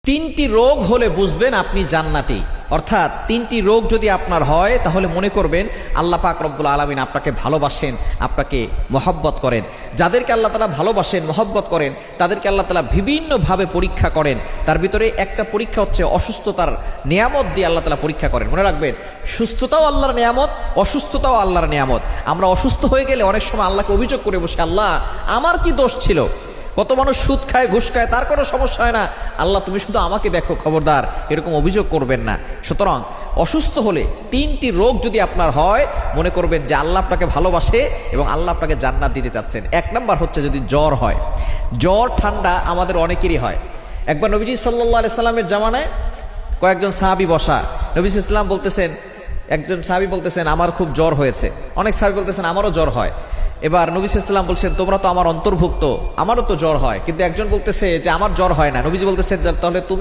তিনটি রোগ হলে বুঝবেন আপনি জান্নাতি। অর্থাৎ তিনটি রোগ যদি আপনার হয় তাহলে মনে করবেন আল্লাহ পাক রব্বুল আলামিন আপনাকে ভালোবাসেন, আপনাকে মহব্বত করেন। যাদেরকে আল্লাহ তাআলা ভালোবাসেন, মহব্বত করেন, তাদেরকে আল্লাহ তাআলা বিভিন্নভাবে পরীক্ষা করেন। তার ভিতরে একটা পরীক্ষা হচ্ছে অসুস্থতার নিয়ামত দিয়ে আল্লাহ তাআলা পরীক্ষা করেন। মনে রাখবেন, সুস্থতাও আল্লাহর নিয়ামত, অসুস্থতাও আল্লাহর নিয়ামত। আমরা অসুস্থ হয়ে গেলে অনেক সময় আল্লাহকে অভিযোগ করে বসে, আল্লাহ আমার কি দোষ ছিল? কত মানুষ সুদ খায়, ঘুষ খায়, তার কোনো সমস্যা হয় না, আল্লাহ তুমি শুধু আমাকে দেখো, খবরদার এরকম অভিযোগ করবেন না। সুতরাং অসুস্থ হলে তিনটি রোগ যদি আপনার হয়, মনে করবেন যে আল্লাহ আপনাকে ভালোবাসে এবং আল্লাহ আপনাকে জান্নাত দিতে চাচ্ছেন। এক নাম্বার হচ্ছে যদি জ্বর হয়। জ্বর ঠান্ডা আমাদের অনেকেরই হয়। একবার নবীজি সাল্লাল্লাহু আলাইহি সাল্লামের জামানায় কয়েকজন সাহাবী বসা, নবী সাল্লাল্লাহু আলাইহি সাল্লাম বলতেছেন, একজন সাহাবী বলতেছেন আমার খুব জ্বর হয়েছে, অনেক সাহাবী বলতেছেন আমারও জ্বর হয়। এবার নবী সাল্লাল্লাহু আলাইহি সাল্লাম বলছেন তোমরা তো আমার অন্তর্ভুক্ত, আমারও তো জ্বর হয়। কিন্তু একজন বলতেছে যে আমার জ্বর হয় না। নবীজি বলতেছেন তাহলে তুমি